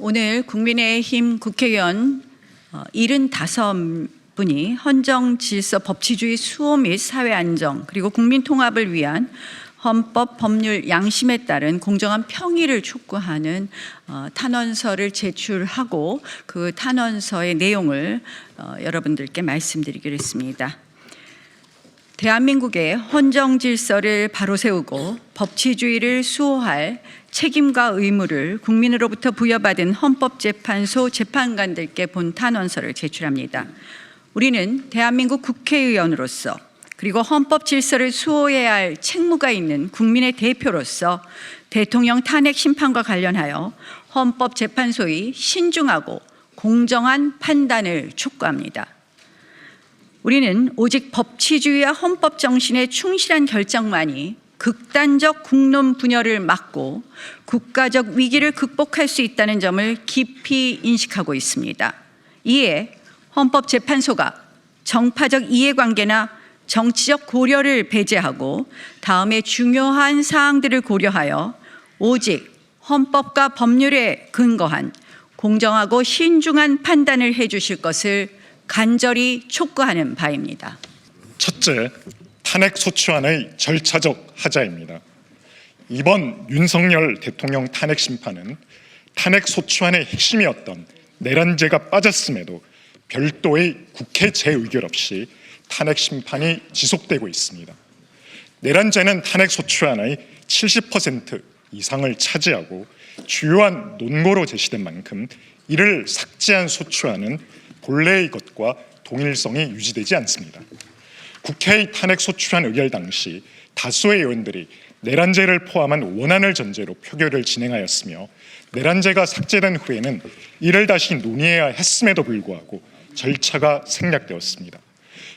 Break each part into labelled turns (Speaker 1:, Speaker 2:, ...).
Speaker 1: 오늘 국민의힘 국회의원 75분이 헌정질서 법치주의 수호 및 사회안정 그리고 국민통합을 위한 헌법 법률 양심에 따른 공정한 평의를 촉구하는 탄원서를 제출하고 그 탄원서의 내용을 여러분들께 말씀드리기로 했습니다. 대한민국의 헌정질서를 바로 세우고 법치주의를 수호할 책임과 의무를 국민으로부터 부여받은 헌법재판소 재판관들께 본 탄원서를 제출합니다. 우리는 대한민국 국회의원으로서 그리고 헌법 질서를 수호해야 할 책무가 있는 국민의 대표로서 대통령 탄핵 심판과 관련하여 헌법재판소의 신중하고 공정한 판단을 촉구합니다. 우리는 오직 법치주의와 헌법 정신에 충실한 결정만이 극단적 국론 분열을 막고 국가적 위기를 극복할 수 있다는 점을 깊이 인식하고 있습니다. 이에 헌법재판소가 정파적 이해관계나 정치적 고려를 배제하고 다음의 중요한 사항들을 고려하여 오직 헌법과 법률에 근거한 공정하고 신중한 판단을 해주실 것을 간절히 촉구하는 바입니다.
Speaker 2: 첫째, 탄핵소추안의 절차적 하자입니다. 이번 윤석열 대통령 탄핵 심판은 탄핵소추안의 핵심이었던 내란죄가 빠졌음에도 별도의 국회 재의결 없이 탄핵 심판이 지속되고 있습니다. 내란죄는 탄핵소추안의 70% 이상을 차지하고 주요한 논거로 제시된 만큼 이를 삭제한 소추안은 본래의 것과 동일성이 유지되지 않습니다. 국회의 탄핵소추안 의결 당시 다수의 의원들이 내란죄를 포함한 원안을 전제로 표결을 진행하였으며 내란죄가 삭제된 후에는 이를 다시 논의해야 했음에도 불구하고 절차가 생략되었습니다.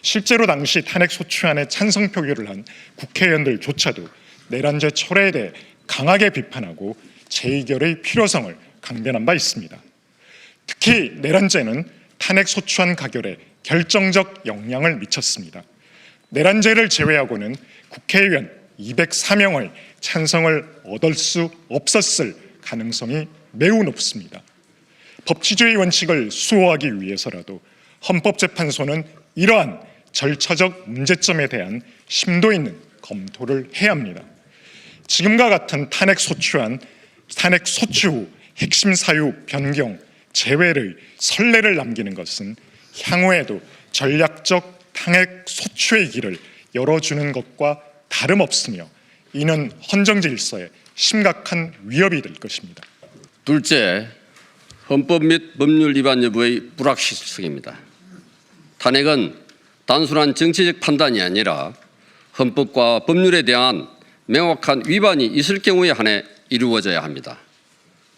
Speaker 2: 실제로 당시 탄핵소추안에 찬성 표결을 한 국회의원들조차도 내란죄 철회에 대해 강하게 비판하고 재의결의 필요성을 강변한 바 있습니다. 특히 내란죄는 탄핵소추안 가결에 결정적 영향을 미쳤습니다. 내란죄를 제외하고는 국회의원 204명의 찬성을 얻을 수 없었을 가능성이 매우 높습니다. 법치주의 원칙을 수호하기 위해서라도 헌법재판소는 이러한 절차적 문제점에 대한 심도 있는 검토를 해야 합니다. 지금과 같은 탄핵소추 후 핵심 사유 변경, 제외의 선례를 남기는 것은 향후에도 전략적 탄핵소추의 길을 열어주는 것과 다름없으며 이는 헌정질서에 심각한 위협이 될 것입니다.
Speaker 3: 둘째, 헌법 및 법률 위반 여부의 불확실성입니다. 탄핵은 단순한 정치적 판단이 아니라 헌법과 법률에 대한 명확한 위반이 있을 경우에 한해 이루어져야 합니다.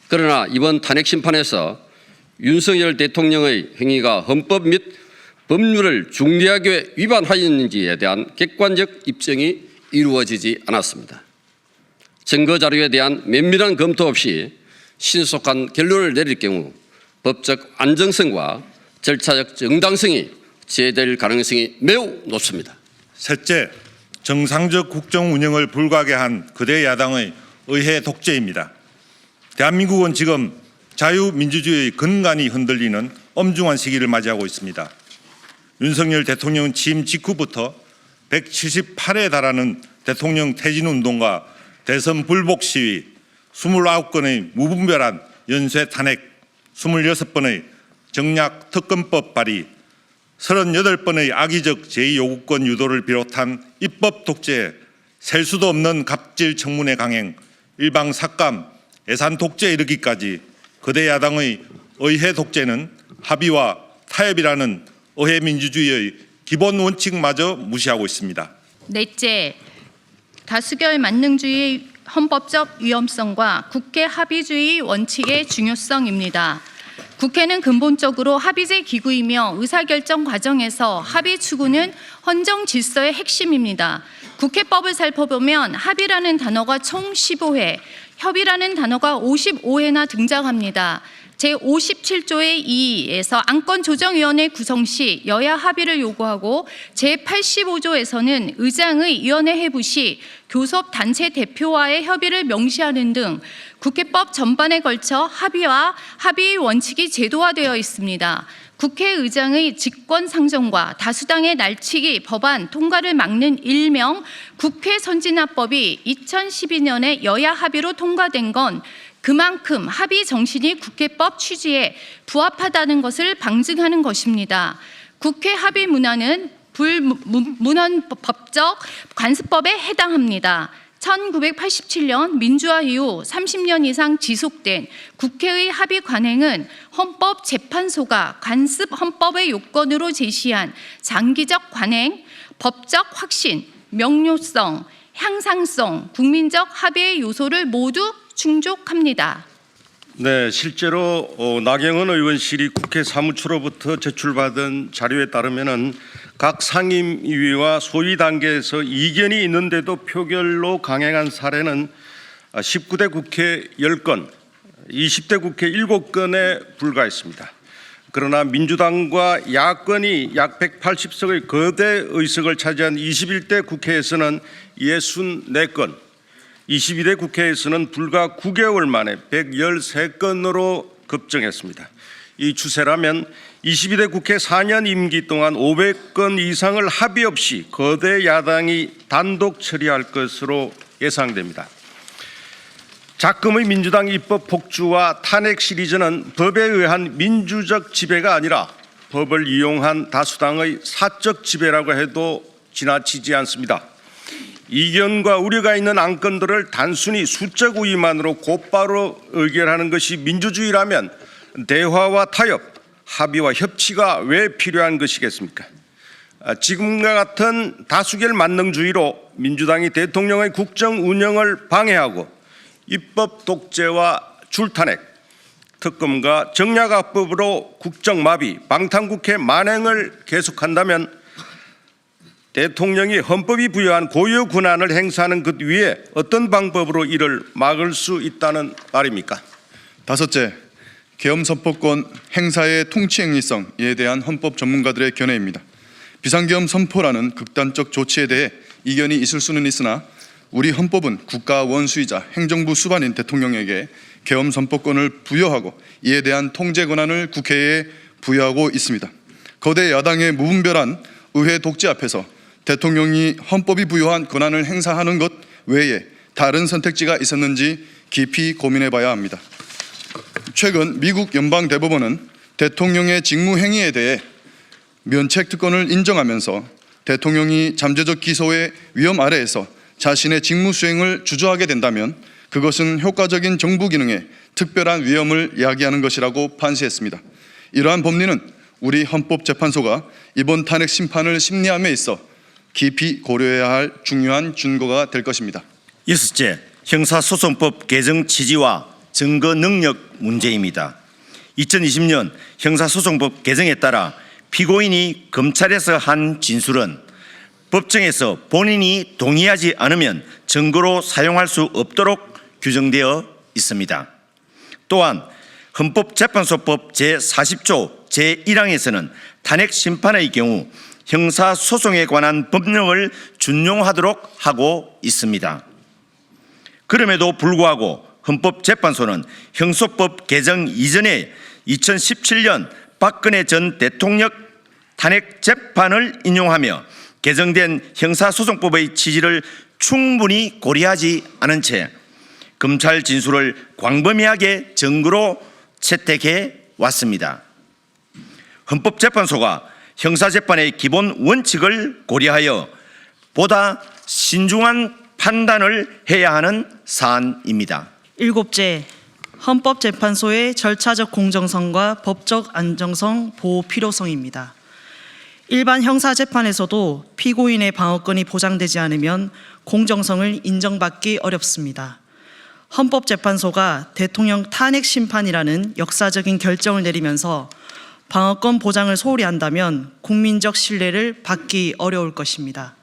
Speaker 3: 그러나 이번 탄핵 심판에서 윤석열 대통령의 행위가 헌법 및 법률을 중대하게 위반하였는지에 대한 객관적 입증이 이루어지지 않았습니다. 증거 자료에 대한 면밀한 검토 없이 신속한 결론을 내릴 경우 법적 안정성과 절차적 정당성이 제외될 가능성이 매우 높습니다.
Speaker 4: 셋째, 정상적 국정 운영을 불가하게 한 거대 야당의 의회 독재입니다. 대한민국은 지금 자유민주주의의 근간이 흔들리는 엄중한 시기를 맞이하고 있습니다. 윤석열 대통령 취임 직후부터 178회에 달하는 대통령 퇴진운동과 대선 불복 시위, 29건의 무분별한 연쇄 탄핵, 26번의 정략 특검법 발의, 38번의 악의적 제2요구권 유도를 비롯한 입법 독재에 셀 수도 없는 갑질 청문회 강행, 일방 삭감, 예산 독재에 이르기까지 거대 야당의 의회 독재는 합의와 타협이라는 의회 민주주의의 기본 원칙마저 무시하고 있습니다.
Speaker 5: 넷째, 다수결 만능주의 헌법적 위험성과 국회 합의주의 원칙의 중요성입니다. 국회는 근본적으로 합의제 기구이며 의사결정 과정에서 합의 추구는 헌정 질서의 핵심입니다. 국회법을 살펴보면 합의라는 단어가 총 15회, 협의라는 단어가 55회나 등장합니다. 제57조의 2에서 안건조정위원회 구성 시 여야 합의를 요구하고 제85조에서는 의장의 위원회 회부 시 교섭단체 대표와의 협의를 명시하는 등 국회법 전반에 걸쳐 합의와 합의 원칙이 제도화되어 있습니다. 국회의장의 직권상정과 다수당의 날치기 법안 통과를 막는 일명 국회 선진화법이 2012년에 여야 합의로 통과된 건 그만큼 합의 정신이 국회법 취지에 부합하다는 것을 방증하는 것입니다. 국회 합의 문화는 불문헌법적 관습법에 해당합니다. 1987년 민주화 이후 30년 이상 지속된 국회의 합의 관행은 헌법재판소가 관습 헌법의 요건으로 제시한 장기적 관행, 법적 확신, 명료성, 향상성, 국민적 합의의 요소를 모두 충족합니다.
Speaker 6: 네, 실제로 나경원 의원실이 국회 사무처로부터 제출받은 자료에 따르면은 각 상임위와 소위 단계에서 이견이 있는데도 표결로 강행한 사례는 19대 국회 10건, 20대 국회 7건에 불과했습니다. 그러나 민주당과 야권이 약 180석의 거대 의석을 차지한 21대 국회에서는 64건, 22대 국회에서는 불과 9개월 만에 113건으로 급증했습니다. 이 추세라면 22대 국회 4년 임기 동안 500건 이상을 합의 없이 거대 야당이 단독 처리할 것으로 예상됩니다. 작금의 민주당 입법 폭주와 탄핵 시리즈는 법에 의한 민주적 지배가 아니라 법을 이용한 다수당의 사적 지배라고 해도 지나치지 않습니다. 이견과 우려가 있는 안건들을 단순히 수적 우위만으로 곧바로 의결하는 것이 민주주의라면 대화와 타협, 합의와 협치가 왜 필요한 것이겠습니까? 지금과 같은 다수결 만능주의로 민주당이 대통령의 국정 운영을 방해하고 입법 독재와 줄탄핵, 특검과 정략화법으로 국정마비, 방탄국회 만행을 계속한다면 대통령이 헌법이 부여한 고유 권한을 행사하는 것 위에 어떤 방법으로 이를 막을 수 있다는 말입니까?
Speaker 7: 다섯째, 계엄선포권 행사의 통치행위성에 대한 헌법 전문가들의 견해입니다. 비상계엄 선포라는 극단적 조치에 대해 이견이 있을 수는 있으나 우리 헌법은 국가 원수이자 행정부 수반인 대통령에게 계엄 선포권을 부여하고 이에 대한 통제 권한을 국회에 부여하고 있습니다. 거대 야당의 무분별한 의회 독재 앞에서 대통령이 헌법이 부여한 권한을 행사하는 것 외에 다른 선택지가 있었는지 깊이 고민해 봐야 합니다. 최근 미국 연방대법원은 대통령의 직무행위에 대해 면책특권을 인정하면서 대통령이 잠재적 기소의 위험 아래에서 자신의 직무 수행을 주저하게 된다면 그것은 효과적인 정부 기능에 특별한 위험을 야기하는 것이라고 판시했습니다. 이러한 법리는 우리 헌법재판소가 이번 탄핵 심판을 심리함에 있어 깊이 고려해야 할 중요한 준거가 될 것입니다.
Speaker 8: 여섯째, 형사소송법 개정 취지와 증거 능력 문제입니다. 2020년 형사소송법 개정에 따라 피고인이 검찰에서 한 진술은 법정에서 본인이 동의하지 않으면 증거로 사용할 수 없도록 규정되어 있습니다. 또한 헌법재판소법 제40조 제1항에서는 탄핵 심판의 경우 형사소송에 관한 법령을 준용하도록 하고 있습니다. 그럼에도 불구하고 헌법재판소는 형소법 개정 이전에 2017년 박근혜 전 대통령 탄핵 재판을 인용하며 개정된 형사소송법의 취지를 충분히 고려하지 않은 채 검찰 진술을 광범위하게 증거로 채택해 왔습니다. 헌법재판소가 형사재판의 기본 원칙을 고려하여 보다 신중한 판단을 해야 하는 사안입니다.
Speaker 9: 일곱째, 헌법재판소의 절차적 공정성과 법적 안정성 보호 필요성입니다. 일반 형사재판에서도 피고인의 방어권이 보장되지 않으면 공정성을 인정받기 어렵습니다. 헌법재판소가 대통령 탄핵 심판이라는 역사적인 결정을 내리면서 방어권 보장을 소홀히 한다면 국민적 신뢰를 받기 어려울 것입니다.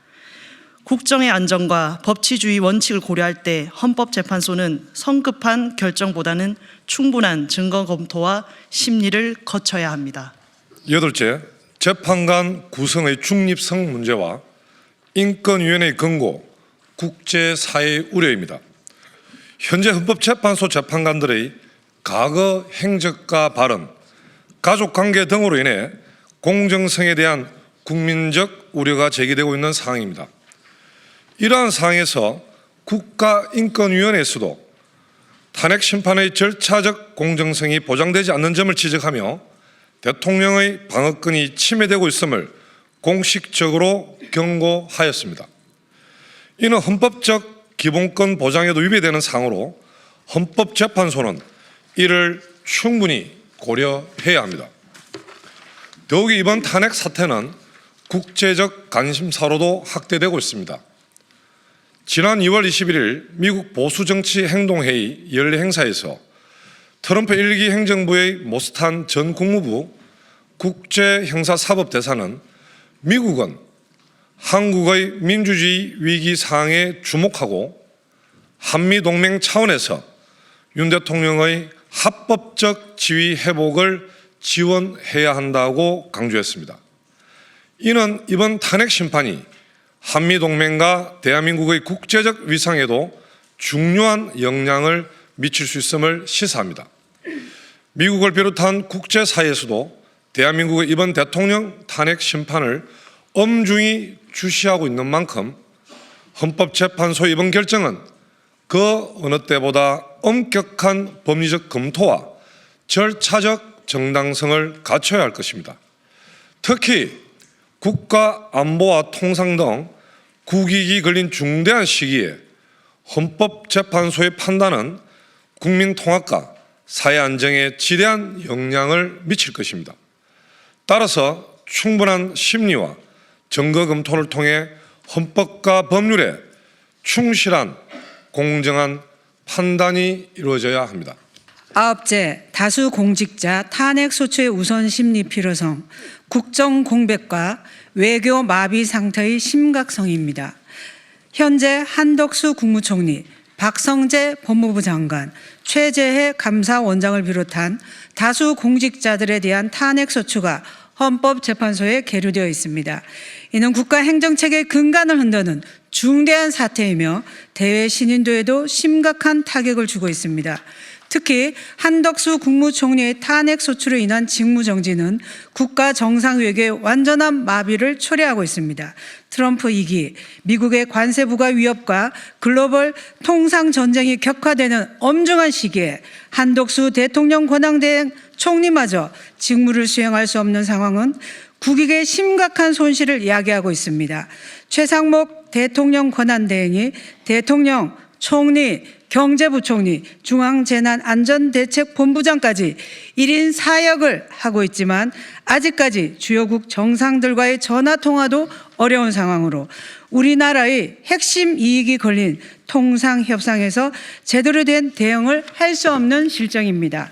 Speaker 9: 국정의 안정과 법치주의 원칙을 고려할 때 헌법재판소는 성급한 결정보다는 충분한 증거 검토와 심리를 거쳐야 합니다.
Speaker 10: 여덟째, 재판관 구성의 중립성 문제와 인권위원회의 권고, 국제사회의 우려입니다. 현재 헌법재판소 재판관들의 과거 행적과 발언, 가족관계 등으로 인해 공정성에 대한 국민적 우려가 제기되고 있는 상황입니다. 이러한 상황에서 국가인권위원회에서도 탄핵 심판의 절차적 공정성이 보장되지 않는 점을 지적하며 대통령의 방어권이 침해되고 있음을 공식적으로 경고하였습니다. 이는 헌법적 기본권 보장에도 위배되는 사항으로 헌법재판소는 이를 충분히 고려해야 합니다. 더욱이 이번 탄핵 사태는 국제적 관심사로도 확대되고 있습니다. 지난 2월 21일 미국 보수정치행동회의 연례 행사에서 트럼프 1기 행정부의 모스탄 전 국무부 국제형사사법대사는 미국은 한국의 민주주의 위기 상황에 주목하고 한미동맹 차원에서 윤 대통령의 합법적 지위 회복을 지원해야 한다고 강조했습니다. 이는 이번 탄핵 심판이 한미동맹과 대한민국의 국제적 위상에도 중요한 영향을 미칠 수 있음을 시사합니다. 미국을 비롯한 국제사회에서도 대한민국의 이번 대통령 탄핵 심판을 엄중히 주시하고 있는 만큼 헌법재판소의 이번 결정은 그 어느 때보다 엄격한 법리적 검토와 절차적 정당성을 갖춰야 할 것입니다. 특히 국가 안보와 통상 등 국익이 걸린 중대한 시기에 헌법재판소의 판단은 국민 통합과 사회 안정에 지대한 영향을 미칠 것입니다. 따라서 충분한 심리와 증거 검토를 통해 헌법과 법률에 충실한 공정한 판단이 이루어져야 합니다.
Speaker 11: 아홉째, 다수 공직자 탄핵 소추의 우선 심리 필요성, 국정 공백과 외교 마비 상태의 심각성입니다. 현재 한덕수 국무총리, 박성재 법무부 장관, 최재해 감사원장을 비롯한 다수 공직자들에 대한 탄핵 소추가 헌법재판소에 계류되어 있습니다. 이는 국가 행정체계의 근간을 흔드는 중대한 사태이며 대외 신인도에도 심각한 타격을 주고 있습니다. 특히 한덕수 국무총리의 탄핵 소추로 인한 직무정지는 국가 정상외교의 완전한 마비를 초래하고 있습니다. 트럼프 2기, 미국의 관세 부과 위협과 글로벌 통상 전쟁이 격화되는 엄중한 시기에 한덕수 대통령 권한대행 총리마저 직무를 수행할 수 없는 상황은 국익에 심각한 손실을 야기하고 있습니다. 최상목 대통령 권한대행이 대통령, 총리, 경제부총리, 중앙재난안전대책본부장까지 1인 4역을 하고 있지만 아직까지 주요국 정상들과의 전화통화도 어려운 상황으로 우리나라의 핵심 이익이 걸린 통상협상에서 제대로 된 대응을 할 수 없는 실정입니다.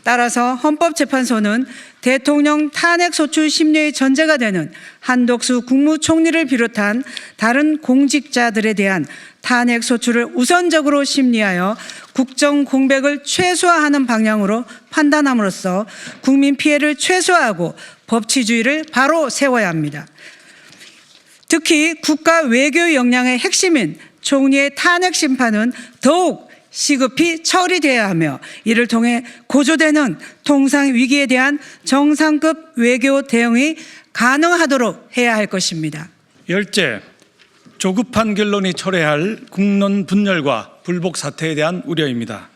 Speaker 11: 따라서 헌법재판소는 대통령 탄핵소추 심리의 전제가 되는 한덕수 국무총리를 비롯한 다른 공직자들에 대한 탄핵소추를 우선적으로 심리하여 국정 공백을 최소화하는 방향으로 판단함으로써 국민 피해를 최소화하고 법치주의를 바로 세워야 합니다. 특히 국가 외교 역량의 핵심인 총리의 탄핵 심판은 더욱 시급히 처리돼야 하며 이를 통해 고조되는 통상 위기에 대한 정상급 외교 대응이 가능하도록 해야 할 것입니다.
Speaker 12: 열째, 조급한 결론이 초래할 국론 분열과 불복 사태에 대한 우려입니다.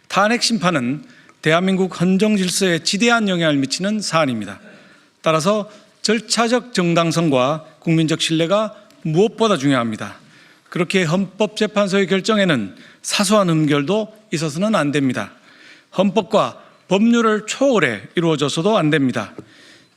Speaker 12: 탄핵 심판은 대한민국 헌정 질서에 지대한 영향을 미치는 사안입니다. 따라서 절차적 정당성과 국민적 신뢰가 무엇보다 중요합니다. 그렇게 헌법재판소의 결정에는 사소한 흠결도 있어서는 안 됩니다. 헌법과 법률을 초월해 이루어져서도 안 됩니다.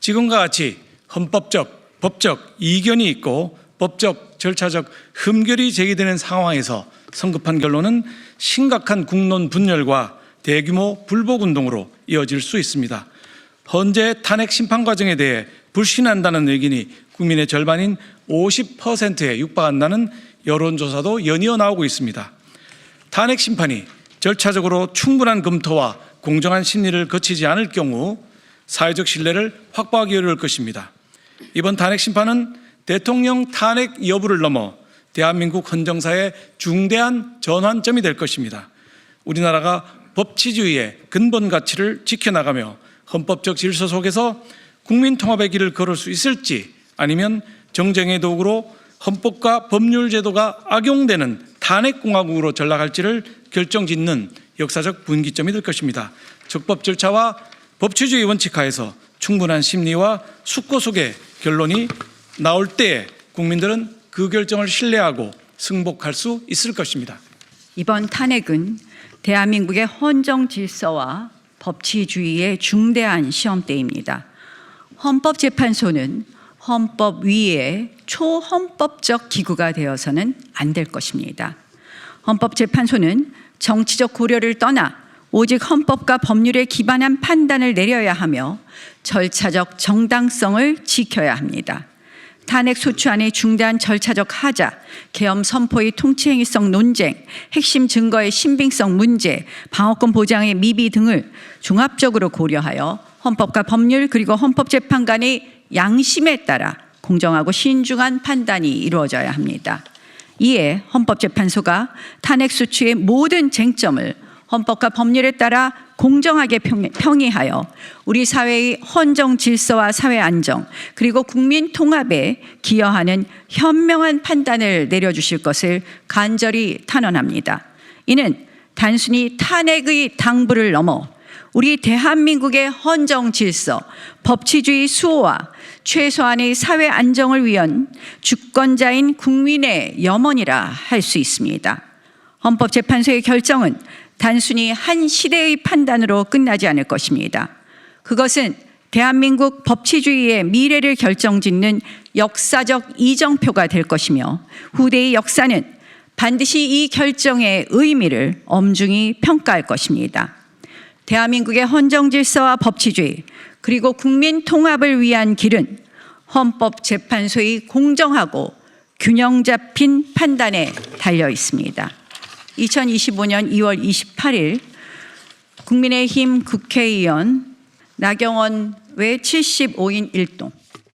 Speaker 12: 지금과 같이 헌법적, 법적 이견이 있고 법적, 절차적 흠결이 제기되는 상황에서 성급한 결론은 심각한 국론 분열과 대규모 불복운동으로 이어질 수 있습니다. 현재 탄핵 심판 과정에 대해 불신한다는 의견이 국민의 절반인 50%에 육박한다는 여론조사도 연이어 나오고 있습니다. 탄핵 심판이 절차적으로 충분한 검토와 공정한 심리를 거치지 않을 경우 사회적 신뢰를 확보하기 어려울 것입니다. 이번 탄핵 심판은 대통령 탄핵 여부를 넘어 대한민국 헌정사의 중대한 전환점이 될 것입니다. 우리나라가 법치주의의 근본 가치를 지켜나가며 헌법적 질서 속에서 국민 통합의 길을 걸을 수 있을지, 아니면 정쟁의 도구로 헌법과 법률 제도가 악용되는 탄핵공화국으로 전락할지를 결정짓는 역사적 분기점이 될 것입니다. 적법 절차와 법치주의 원칙 하에서 충분한 심리와 숙고 속의 결론이 나올 때에 국민들은 그 결정을 신뢰하고 승복할 수 있을 것입니다.
Speaker 1: 이번 탄핵은 대한민국의 헌정 질서와 법치주의의 중대한 시험대입니다. 헌법재판소는 헌법 위의 초헌법적 기구가 되어서는 안 될 것입니다. 헌법재판소는 정치적 고려를 떠나 오직 헌법과 법률에 기반한 판단을 내려야 하며 절차적 정당성을 지켜야 합니다. 탄핵 소추안의 중대한 절차적 하자, 계엄 선포의 통치행위성 논쟁, 핵심 증거의 신빙성 문제, 방어권 보장의 미비 등을 종합적으로 고려하여 헌법과 법률 그리고 헌법재판 간의 양심에 따라 공정하고 신중한 판단이 이루어져야 합니다. 이에 헌법재판소가 탄핵 소추의 모든 쟁점을 헌법과 법률에 따라 공정하게 평의하여 우리 사회의 헌정 질서와 사회 안정 그리고 국민 통합에 기여하는 현명한 판단을 내려주실 것을 간절히 탄원합니다. 이는 단순히 탄핵의 당부를 넘어 우리 대한민국의 헌정 질서, 법치주의 수호와 최소한의 사회 안정을 위한 주권자인 국민의 염원이라 할 수 있습니다. 헌법재판소의 결정은 단순히 한 시대의 판단으로 끝나지 않을 것입니다. 그것은 대한민국 법치주의의 미래를 결정짓는 역사적 이정표가 될 것이며 후대의 역사는 반드시 이 결정의 의미를 엄중히 평가할 것입니다. 대한민국의 헌정 질서와 법치주의 그리고 국민 통합을 위한 길은 헌법재판소의 공정하고 균형 잡힌 판단에 달려 있습니다. 2025년 2월 28일 국민의힘 국회의원 나경원 외 75인 1동